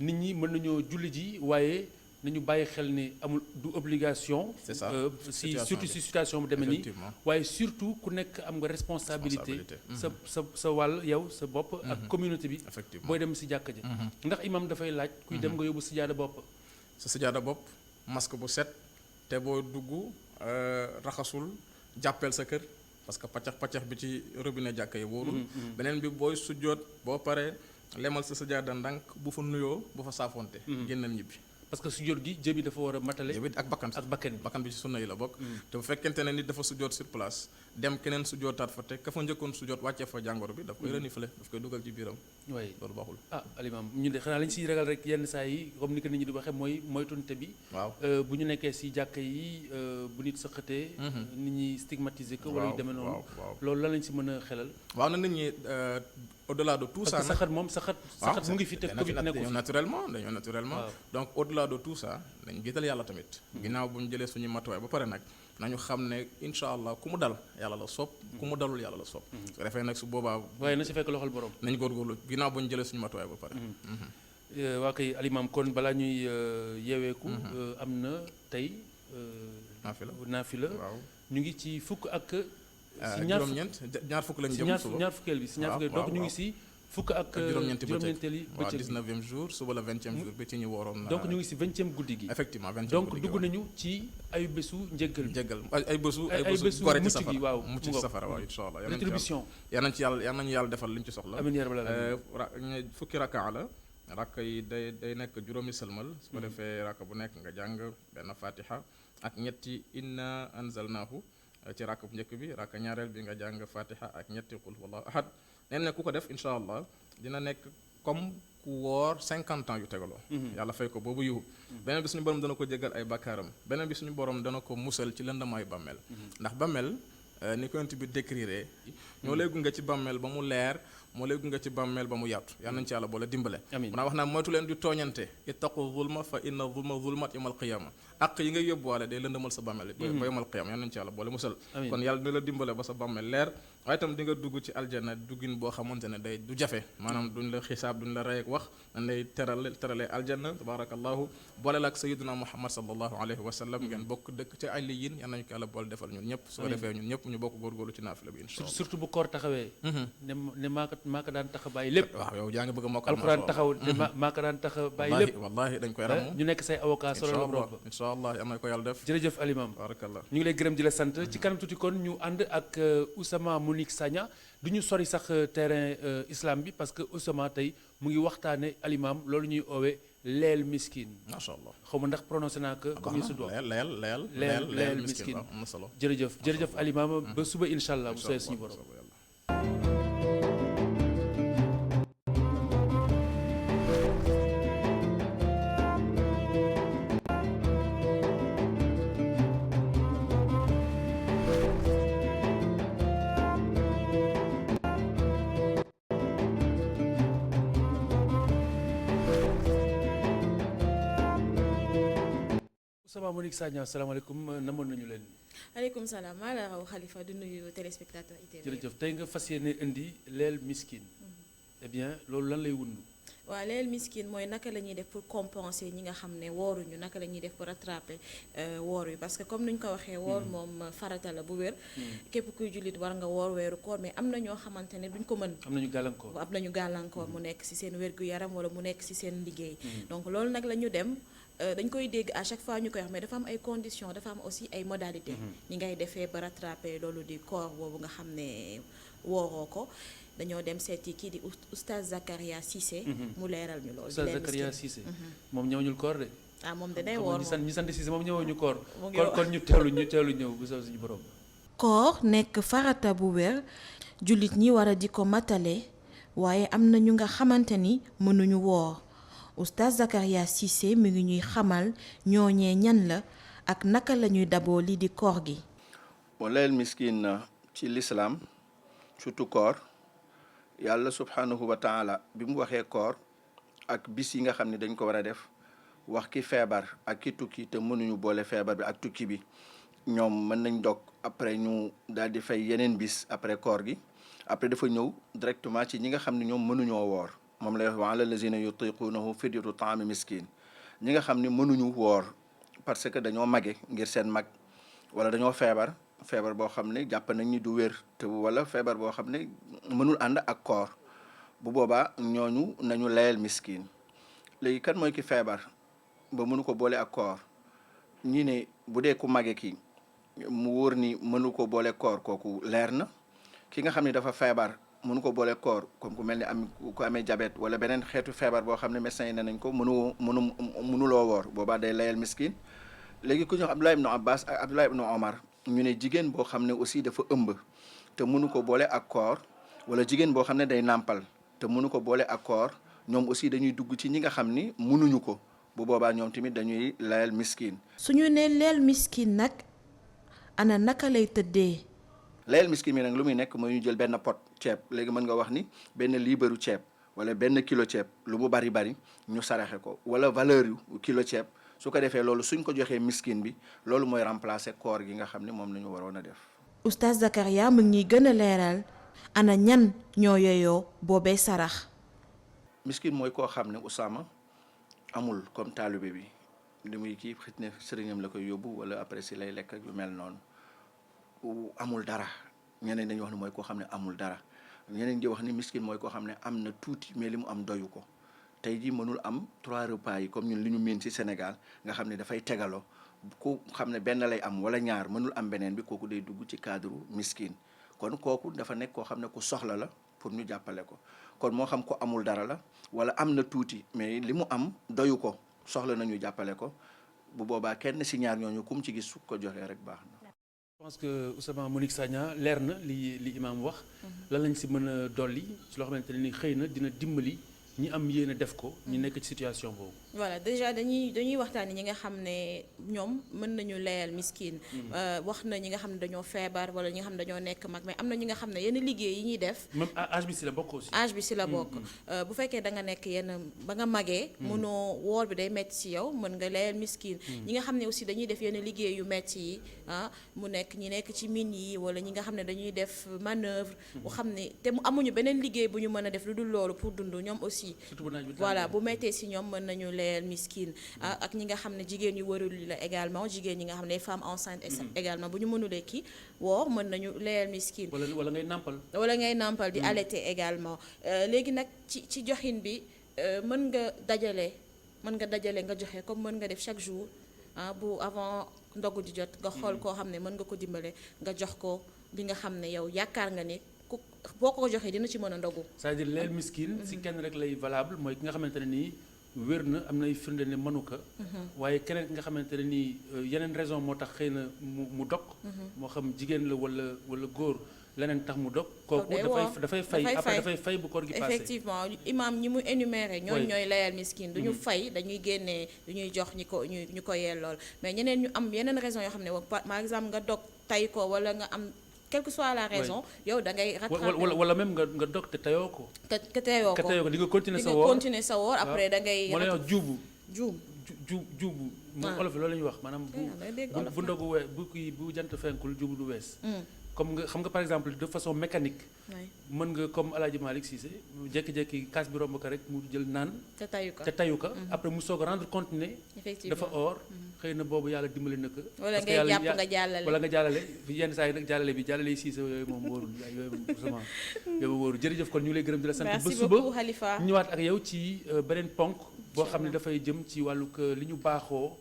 nit ñi mën nañoo julli ji waaye nañu bàyyi xel ni amul du obligation. c'est ça surtout si situation bu demee nii. waaye surtout ku nekk am nga responsabilité. sa wàll yow sa bopp. ak communauté bi. booy dem si jàkka ji. ndax imam dafay laaj. kuy dem nga yóbbu sijaada bopp. sa sijaada bopp masque bu set te boo dugg raxasul jàppeel sa kër parce que paccax bi ci robinet jàkka yi wóorul. beneen bi booy sujjoot boo paree lemal sa sijaada ndànk bu fa nuyoo bu fa saafonte. génnal ñibbi. parce que sujjóot gi jëbi dafa war a matale. jëbi ak bakkan bi ci sunna yi la bokk. te bu fekkente ne nit dafa sujjóot sur place dem keneen sujjóotaat fa te ka fa njëkkoon sujjóot wàccee fa jàngoro bi daf koy renifler daf koy dugal ci biiram. waaye loolu baaxul. alimam ñu de xanaa lañ siy ragal rek yenn saa yi comme ni ko nit ñi di waxee mooy moytunte bi. waaw bu ñu nekkee si jàkka yi bu nit sëqatee. nit ñi stigmatiser ko. wala yu demee noonu. loolu lan lañ si mën a xelal. waaw na nit ñi au-delà de tout ça. parce que saxat mu ngi fi te Covid nekku fi dañoo naturellement donc au-delà de tout ça nañ jiital yàlla tamit. ginnaaw bu ñu jëlee suñu matuwaay ba pare nag nañu xam ne incha allah ku mu dal yàlla la soob ku mu dalul yàlla la soob. su defee nag su boobaa. waaye na si fekk loxol borom. nañ góorgóorlu ginnaaw bu ñu jëlee suñu matuwaay ba pare. waa kay alimam kon balaa ñuy yeeweeku. am na tey. naafila waaw ñu ngi ci fukk ak. ñaar fukk lañ jëm suba ñaar fukkeel bi si ñaar fukkeel donc ñu ngi si fukk ak juróom-ñeenteeli bëccëg waaw 19e jour suba la 20e jour bi ci ñu waroon donc ñu ngi si 20e guddi gi effectivement 20e donc guddi gi dugg nañu ci ay bésu njëggal ay bésu gore ci safara waaw mucc ci safara waaw insha allah rétribution yal nañu yàlla defal liñ ci soxla amiin yaa rabbal aalamiin fukki rakka la rakka yi day nekk juróomi sëlmal su ko defee rakka bu nekk nga jàng benn fatiha ak ñetti inna anzalnahu ci rakk bu njëkk bi rakk ñaareel bi nga jàng fatiha ak ñetti qul huwallahu ahad nee na ku ko def incha allah dina nekk comme ku woor 50 ans yu tegaloo. yàlla fay ko boobu yiw beneen bi suñu borom dana ko jéggal ay bakkaaram beneen bi suñu borom dana ko musal ci lëndamaayu bàmmeel ndax bàmmeel ni ko yonent bi décrire ñoo lay gunge ci bàmmeel ba mu leer moo lay gunge ci bàmmeel ba mu yaatu yàlla nañ ci yàlla boole dimbale mun naa wax naa moytu leen di tooñante ittaqu zulma fa inna zulma zulmat yawmal qiyama ak yi ngay yóbbuwaale day lëndamal sa bàmmeel ba yawmal qiyama yàlla nañ ci yàlla boole musal kon yàlla dina la dimbale ba sa bàmmeel leer waaye itam di nga dugg ci aljana duggin boo xamante ne day du jafe maanaam duñ la xisaab duñ la rey ak wax dañ lay teralee aljana tabarakallahu boole la ak sayyidina muhammad sallallahu alayhi wa sallam ngeen bokk dëkk ci aliyin yàlla nañ ko yàlla boole defal ñun ñëpp su ko defee ñun ñëpp ñu bokk góorgóorlu ci naafila bi inshallah surtout bu koor taxawee ne maa ko daan tax a bàyyi lépp waaw yow yaa ngi bëgg a mokkal alxuraan taxaw ne maa ko daan tax a bàyyi lépp wallahi dañ koy ram ñu nekk say avocat solo la borom inshallah am na ko yàlla def jërëjëf alimam barakallah ñu ngi lay gërëm di la sant ci kanam tuuti kon ñu ànd ak Ousama Monique Sagna du ñu sori sax terrain islam bi parce que Ousama tey mu ngi waxtaane alimam loolu ñuy oowee leel miskin macha allah xaw ma ndax prononcé naa ko comme ni su doon leel miskin am na solo jërëjëf alimam ba suba incha allah bu soobee suñu borom Ousama Monique Sagna asalaamaaleykum namoon nañu leen. aleykum salaam maa la raw Khalifa di nuyu téléspectateur ITV. jërëjëf tey nga fas yéene indi leel miskin. eh bien loolu lan lay wund. waaw leel miskin mooy naka la ñuy def pour compenser ñi nga xam ne wooruñu naka la ñuy def pour rattraper woor wi parce que comme ni ñu ko waxee woor moom farata la bu wér. képp kuy jullit war nga woor weeru koor mais am na ñoo xamante ne duñ ko mën. am nañu gàllankoor mu nekk ci seen wér-gu-yaram wala mu nekk ci seen liggéey. donc loolu nag la ñu dem. dañ koy dégg à chaque fois ñu koy wax mais dafa am ay conditions dafa am aussi ay modalités. ñi ngay defee ba rattraper loolu di koor boobu nga xam ne wooroo ko dañoo dem seeti kii di oustaz Zakaria Cissé. mu leeral ñu loolu. oustaz Zakaria Cissé. moom ñëwuñu koor de. moom danay woor ñu sant Cissé moom ñëwuñu koor. kon ñu teelu ñëw bu soobee suñu borom. koor nekk farata bu wér jullit ñi war a di ko matale waaye am na ñu nga xamante ni mënuñu woor. Oustaz Zakaria Cissé mi ngi ñuy xamal ñooñee ñan la ak naka la ñuy daboo lii di koor gi. bon leel miskin ci l'islam surtout koor yàlla subhanahu wa taala bi mu waxee koor ak bis yi nga xam ne dañ ko war a def wax ki feebar ak ki tukki te mënuñu boole feebar bi ak tukki bi ñoom mën nañ dog après ñu daal di fay yeneen bis après koor gi après dafa ñëw directement ci ñi nga xam ne ñoom mënuñoo woor. moom lay wax wa ala lazina yutiqunahu fidyatu taami miskin ñi nga xam ne mënuñu woor parce que dañoo mage ngir seen mag wala dañoo feebar boo xam ne jàpp nañ ni du wér te wala feebar boo xam ne mënul ànd ak koor bu boobaa ñooñu nañu layal miskin léegi kan mooy ki feebar ba mënu ko boole ak koor ñi ne bu dee ku mage ki mu wóor ni mënu ko boole koor kooku leer na ki nga xam ne dafa feebar mënu ko boole koor comme ku mel ni am ku amee diabète wala beneen xeetu feebar boo xam ne médecin yi ne nañ ko mënuloo woor boobaa day layal miskin. léegi ku ñu wax Abdullah ibn Abbas ak Abdullah ibn Omar ñu ne jigéen boo xam ne aussi dafa ëmb te mënu ko boole ak koor wala jigéen boo xam ne day nàmpal te mënu ko boole ak koor ñoom aussi dañuy dugg ci ñi nga xam ni mënuñu ko bu boobaa ñoom tamit dañuy layal miskin. suñu ne leel miskin nag ana naka lay tëddee. layal miskin mi nag lu muy nekk mooy ñu jël benn pot ceeb léegi mën nga wax ni benn liibaru ceeb wala benn kilo ceeb lu mu bari ñu saraxe ko wala valeur yu kilo ceeb. su ko defee loolu suñ ko joxee miskin bi loolu mooy remplacer koor gi nga xam ne moom la ñu waroon a def. Oustaz Zakaria mu ngi gën a leeral ana ñan ñoo yeyoo boobee sarax. miskin mooy koo xam ne Usaama amul comme taalibe bi li muy kii xëy na sëriñam la koy yóbbu wala après si lay lekk ak yu mel noonu amul dara ñeneen dañuy wax ne mooy koo xam ne amul dara ñeneen di wax ni miskin mooy koo xam ne am na tuuti mais li mu am doyu ko. tey jii mënul am 3 repas yi comme ñun li ñu miin ci Sénégal nga xam ne dafay tegaloo ku xam ne benn lay am wala ñaar mënul am beneen bi kooku day dugg ci cadre miskin kon kooku dafa nekk koo xam ne ku soxla la pour ñu jàppale ko kon moo xam ko amul dara la wala am na tuuti mais li mu am doyu ko soxla nañu jàppale ko bu boobaa kenn ci ñaar ñooñu kum ci gis su ko joxee rek baax na. Je pense que Ousama Monique Sagna leer na li imaam wax lan lañ ci mën a dolli ci loo xamante ne ni xëy na dina dimbali. ñi am yéen a def ko ñu nekk ci situation boobu. voilà déjà dañuy waxtaanee ñi nga xam ne ñoom mën nañu layal miskin. wax na ñi nga xam ne dañoo feebar wala ñi nga xam ne dañoo nekk mag mais am na ñi nga xam ne yenn liggéey yi ñuy def. même âge bi ci la bokk aussi. âge bi ci la bokk. bu fekkee da nga nekk yenn ba nga magee. mënoo woor bi day metti ci yow mën nga layal miskin. ñi nga xam ne aussi dañuy def yenn liggéey yu metti yi mu nekk ñi nekk ci mine yi wala ñi nga xam ne dañuy def manœuvre. bu xam ne te mu amuñu beneen liggéey bu ñu mën a def lu dul loolu pour dund ñoom aussi. voilà bu mettee ci ñoom mën nañu leyal miskin ak ñi nga xam ne jigéen yu warul la également jigéen ñi nga xam ne femmes enceintes également bu ñu mënulee kii woor mën nañu leyal miskin wala ngay nàmpal di allaiter également léegi nag ci joxin bi mën nga dajale nga joxe comme mën nga def chaque jour bu avant ndogu di jot nga xool koo xam ne mën nga ko dimbale nga jox ko li nga xam ne yow yaakaar nga ne boo ko joxee dina ci mën a ndogu. c'est-à-dire leel miskin si kenn rek lay valable mooy ki nga xamante ne nii wér na am nay firnde ne mënu ko. waaye keneen ki nga xamante ne nii yeneen raison moo tax xëy na mu dog. moo xam jigéen la wala góor leneen tax mu dog. kooku dafay fay bu koor gi passé. effectivement imam ñi mu énuméré ñooñu ñooy layal miskin du ñu fay dañuy génnee du ñuy jox ñu ko yellool mais ñeneen ñu am yeneen raison yoo xam ne par exemple nga dog tay ko wala nga am. quelle que soit la raison yow da ngay rattraper wala même nga dog te tayoo ko. te tayoo ko di nga continuer sa woor après da ngay. moo lay wax juubu. moom olof loolu la ñuy wax maanaam bu ndogu bu jant fenkul juubu du wees. comme nga xam nga par exemple de façon mécanique. mën nga comme El Hadj Malick Cissé jékki-jékki kaas bi romb ko rek mu jël naan. te tayu ko après mu soog a rendre compte ne. dafa or. xëy na boobu yàlla dimbali na ko. wala ngay jàpp nga jàllale wala nga jàllale yenn saa yi nag jàllale yi Cissé yooyu moom wóorul yooyu wóorul jërëjëf kon ñu lay gërëm di la sant ba suba ñëwaat ak yow ci beneen ponk boo xam ne dafay jëm ci wàllu li ñu baaxoo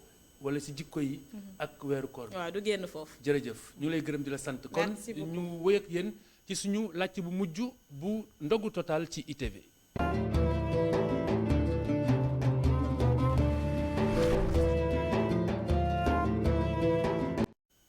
wala ci jikko yi ak weeru koor bi. waaw du génn foofu. jërëjëf ñu lay gërëm di la sant. kon ñu wëy ak yéen ci suñu laajte bu mujj bu ndogu total ci ITV.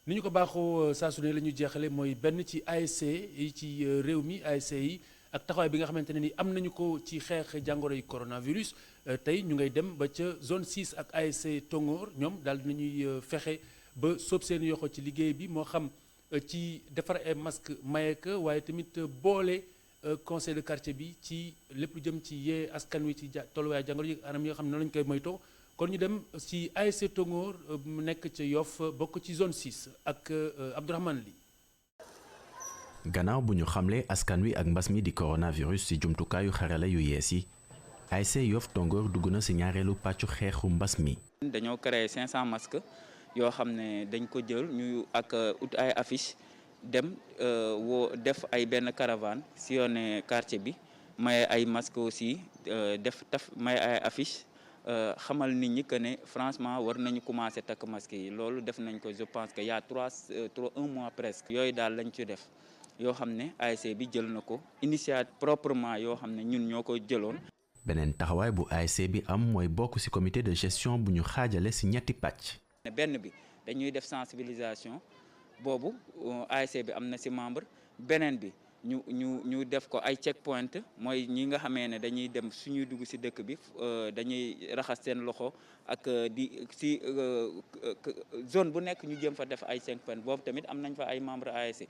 ni ñu ko baaxoo saa su ne la ñu jeexale mooy benn ci ASC yi ci réew mi ASC yi ak taxawaay bi nga xamante ne ni am nañu ko ci xeex jàngoro yi coronavirus tey ñu ngay dem ba ca zone 6 ak ASC Tongoor ñoom daal dinañuy fexe ba sóob seen yoxo ci liggéey bi moo xam ci defar ay masque mayeka waaye tamit boole conseil de quartier bi ci lépp lu jëm ci yee askan wi ci tolluwaay jàngoro yi anam yi nga xam ne noonu lañu koy moytoo kon ñu dem ci ASC Tongoor mu nekk ca Yoff bokk ci zone 6 ak Abdourahmane Ly. gannaaw bu ñu xamle askan wi ak mbas mi di coronavirus ci jumtukaayu xarala yu yees yi ASC Yoff Tongoor dugg na ci ñaareelu pàccu xeexu mbas mi. dañoo créé 500 masques yoo xam ne dañ ko jël ñu ak ut ay affiche dem def ay benn caravane sillonné quartier bi maye ay masques aussi maye ay affiche xamal nit ñi que ne franchement war nañu commencer takk masque yi loolu def nañ ko je pense que y a un mois presque yooyu daal lañ ci def yoo xam ne ASC bi jël na ko initiative proprement yoo xam ne ñun ñoo ko jëloon. beneen taxawaay bu ASC bi am mooy bokk ci comité de gestion bu ñu xaajale ci ñetti pàcc. benn bi dañuy def sensibilisation boobu ASC bi am na ci membre beneen bi ñu def ko ay check point mooy ñi nga xamee ne dañuy dem suñuy dugg ci dëkk bi dañuy raxas seen loxo ak di ci zone bu nekk ñu jëm fa def ay check point boobu tamit am nañ fa ay membre ASC.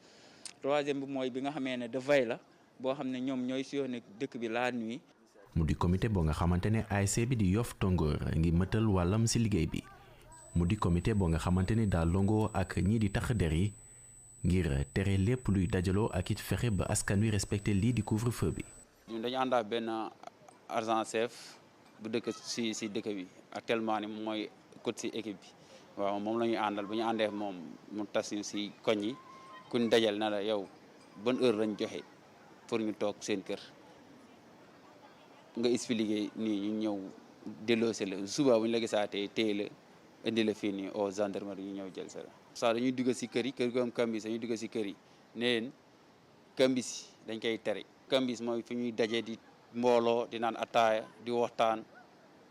troisième bi mooy bi nga xamee ne de veille la boo xam ne ñoom ñooy sillonné dëkk bi la nuit. mu di comité boo nga xamante ne ASC bi di Yoff Tongoor ngi mëtal wàllam ci liggéey bi mu di comité boo nga xamante ne daal longoo ak ñii di tax der yi ngir tere lépp luy dajaloo ak it fexe ba askan wi respecté lii di couvre-feu bi. ñun dañu ànd ak benn agent chef bu dëkk ci dëkk bi actuellement ni mooy coach ci équipe bi waaw moom la ñuy àndal bu ñu àndee moom mu tas ñu ci koñ yi kuñ dajal na la yow bonne heure lañ joxe pour ñu toog seen kër nga expliqué nii ñu ñëw delloose la suba bu ñu la gisaatee téye la indi la fii nii au gendarmerie ñu ñëw jël sa la dañuy dugg ci kër yi kër gu am kambis dañuy dugg ci kër yi ne leen kambis dañ koy tere kambis mooy fi ñuy daje di mbooloo di naan ataaya di waxtaan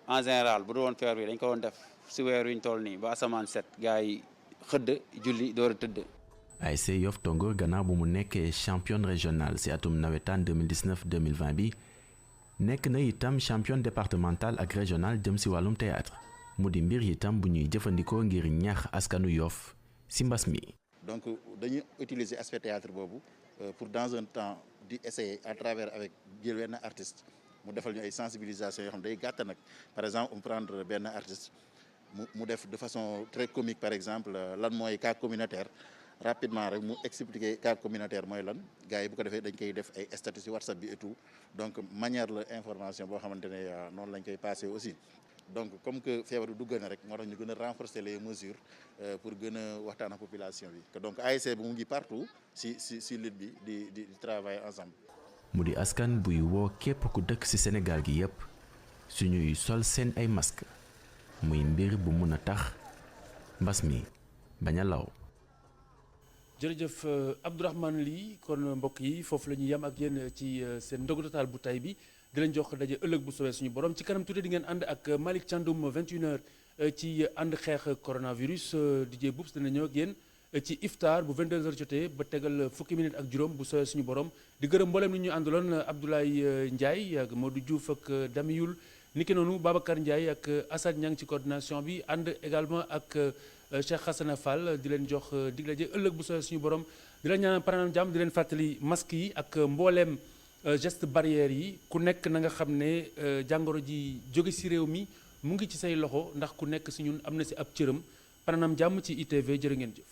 en général bu doon feer bi dañ ko doon def ci weer wi ñu toll nii ba asamaan set gars yi xëdd julli door a tëdd. ASC Yoff Tongoor gannaaw bu mu nekkee championne régionale ci atum nawetaan 2019-2020 bi nekk na itam championne départementale ak régional jëm ci wàllum théâtre mu di mbir itam bu ñuy jëfandikoo ngir ñaax askanu Yoff ci mbas mi. donc dañuy utiliser aspect théâtre boobu pour dans un temps di essayer à travers avec jël benn artiste mu defal ñu ay sensibilisation yoo xam day gàtt nag par exemple on prendre benn artiste mu def de façon très comique par exemple lan mooy cas communautaire. rapidement rek mu expliquer cas communautaire mooy lan gars yi bu ko defee dañ koy def ay statut ci WhatsApp bi et tout donc manière la information boo xamante ne noonu lañ koy passer aussi donc comme que feebar bi dugg na rek moo tax ñu gën a renforcer les mesures pour gën a waxtaan ak population bi que donc ASC bi mu ngi partout ci lutte bi di travailler ensemble. mu di askan buy woo képp ku dëkk ci Sénégal gi yépp suñuy sol seen ay masque muy mbir bu mun a tax mbas mi bañ a law. jërëjëf Abdourahmane Ly kon mbokk yi foofu la ñuy yem ak yéen ci seen ndogu total bu tay bi di leen jox daje ëllëg bu soobee suñu borom ci kanam tuuti di ngeen ànd ak Malick Thiandoum 21h ci ànd xeex coronavirus DJ Boubs dina ñëw ak yéen ci iftar bu 22h jotee ba tegal fukki minutes ak juróom bu soobee suñu borom di gërëm mboolem ni ñu àndaloon Abdoulaye Ndiaye ak Modou Diouf ak Damiyul niki noonu Babacar Ndiaye ak Assad Niang ci coordination bi ànd également ak Cheikh Hassana Fall di leen jox diglaje ëllëg bu soobee suñu borom di leen ñaanal paranam jàmm di leen fàttali masque yi ak mbooleem geste barrière yi ku nekk na nga xam ne jàngoro ji jóge ci réew mi mu ngi ci say loxo ndax ku nekk ci ñun am na ci ab cëram paranam jàmm ci ITV jërë ngeen jëf